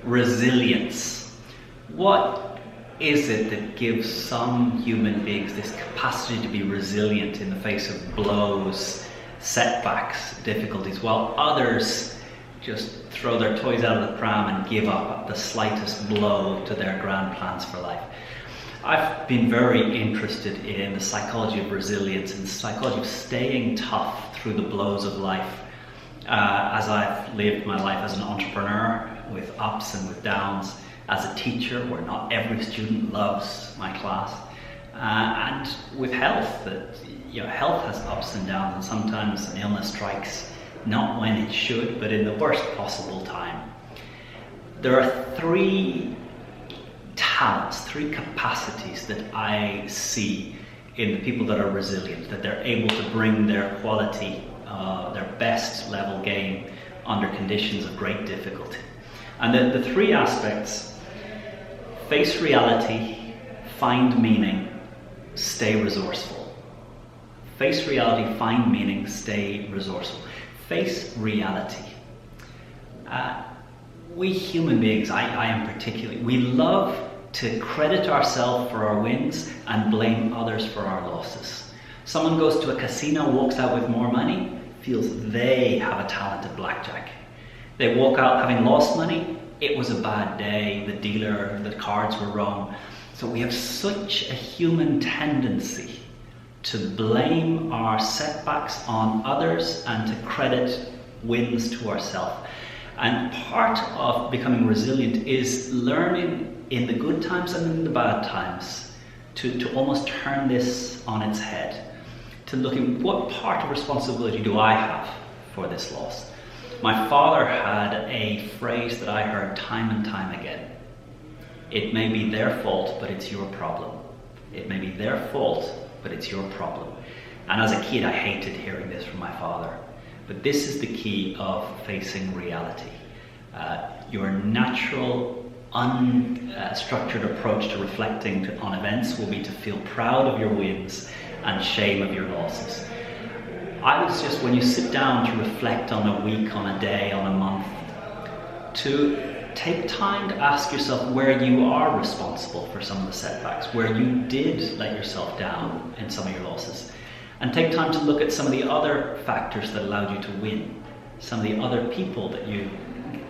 resilience. What is it that gives some human beings this capacity to be resilient in the face of blows, setbacks, difficulties, while others just throw their toys out of the pram and give up at the slightest blow to their grand plans for life? I've been very interested in the psychology of resilience and the psychology of staying tough through the blows of life. As I've lived my life as an entrepreneur, with ups and with downs, as a teacher where not every student loves my class, and with health, that health has ups and downs, and sometimes an illness strikes not when it should, but in the worst possible time. There are three talents, three capacities that I see in the people that are resilient, that they're able to bring their quality, their best level game under conditions of great difficulty. And the three aspects: face reality, find meaning, stay resourceful. Face reality, find meaning, stay resourceful. Face reality. We human beings, I am particularly, we love to credit ourselves for our wins and blame others for our losses. Someone goes to a casino, walks out with more money, feels they have a talent at blackjack. They walk out having lost money, it was a bad day, the dealer, the cards were wrong. So we have such a human tendency to blame our setbacks on others and to credit wins to ourselves. And part of becoming resilient is learning in the good times and in the bad times to almost turn this on its head, to looking what part of responsibility do I have for this loss. My father had a phrase that I heard time and time again: it may be their fault, but it's your problem. It may be their fault, but it's your problem. And as a kid, I hated hearing this from my father. But this is the key of facing reality. Your natural, unstructured approach to reflecting on events will be to feel proud of your wins and shame of your losses. I would suggest, when you sit down to reflect on a week, on a day, on a month, to take time to ask yourself where you are responsible for some of the setbacks, where you did let yourself down in some of your losses. And take time to look at some of the other factors that allowed you to win, some of the other people that you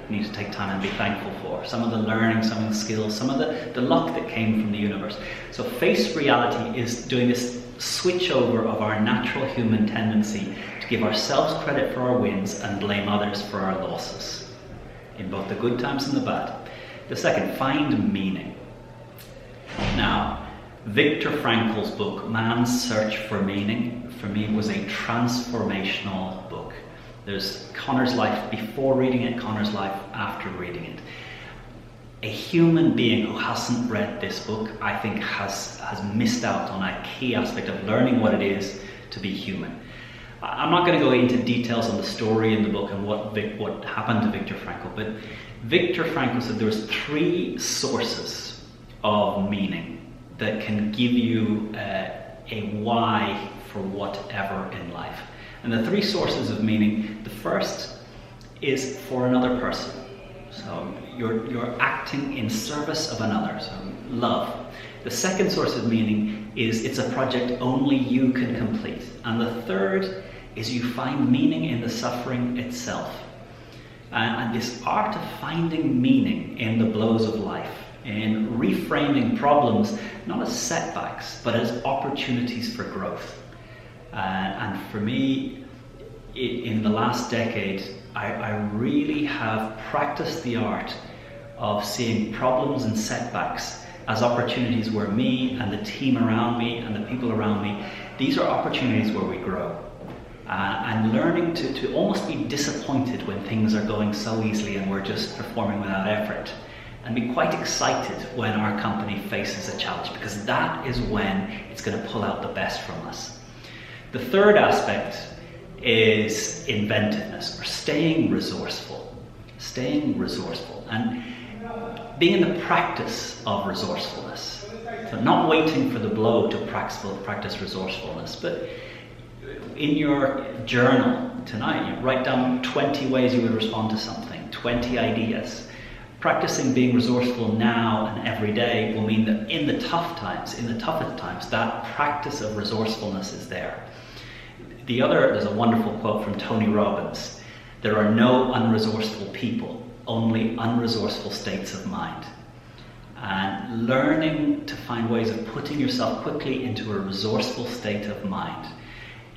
need to take time and be thankful for, some of the learning, some of the skills, some of the luck that came from the universe. So face reality is doing this switch over of our natural human tendency to give ourselves credit for our wins and blame others for our losses, in both the good times and the bad. The second, find meaning. Now, Viktor Frankl's book, Man's Search for Meaning, for me was a transformational book. There's Conor's life before reading it, Conor's life after reading it. A human being who hasn't read this book, I think, has missed out on a key aspect of learning what it is to be human. I'm not going to go into details on the story in the book and what happened to Viktor Frankl, but Viktor Frankl said there was three sources of meaning that can give you a why for whatever in life. And the three sources of meaning, the first is for another person. So you're acting in service of another, so love. The second source of meaning is it's a project only you can complete. And the third is you find meaning in the suffering itself. And this art of finding meaning in the blows of life, in reframing problems not as setbacks, but as opportunities for growth. And for me, in the last decade, I really have practiced the art of seeing problems and setbacks as opportunities where me and the team around me and the people around me, these are opportunities where we grow. And learning to almost be disappointed when things are going so easily and we're just performing without effort. And be quite excited when our company faces a challenge, because that is when it's going to pull out the best from us. The third aspect is inventiveness, or staying resourceful. Staying resourceful and being in the practice of resourcefulness. So not waiting for the blow to practice resourcefulness, but in your journal tonight, you write down 20 ways you would respond to something, 20 ideas. Practicing being resourceful now and every day will mean that in the tough times, in the toughest times, that practice of resourcefulness is there. There's a wonderful quote from Tony Robbins: "There are no unresourceful people, only unresourceful states of mind." And learning to find ways of putting yourself quickly into a resourceful state of mind.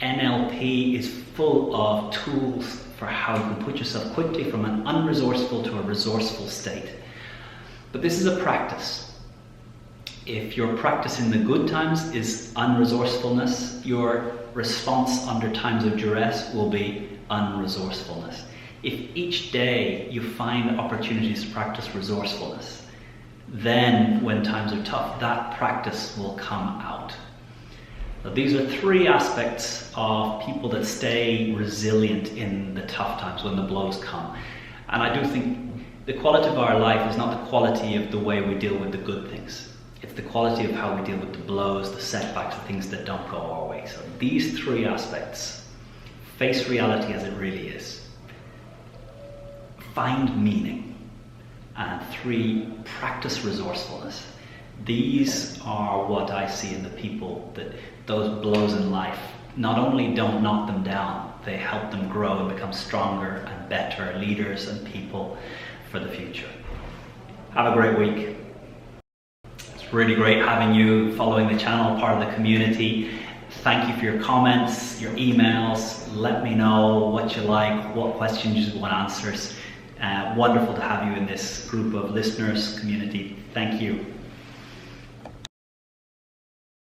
NLP is full of tools for how you can put yourself quickly from an unresourceful to a resourceful state. But this is a practice. If your practice in the good times is unresourcefulness, your response under times of duress will be unresourcefulness. If each day you find opportunities to practice resourcefulness, then when times are tough, that practice will come out. Now, these are three aspects of people that stay resilient in the tough times when the blows come. And I do think the quality of our life is not the quality of the way we deal with the good things. It's the quality of how we deal with the blows, the setbacks, the things that don't go our way. So these three aspects: face reality as it really is, find meaning, and 3, practice resourcefulness. These are what I see in the people, that those blows in life not only don't knock them down, they help them grow and become stronger and better leaders and people for the future. Have a great week. It's really great having you following the channel, part of the community. Thank you for your comments, your emails. Let me know what you like, what questions you want answers. Wonderful to have you in this group of listeners, community. Thank you.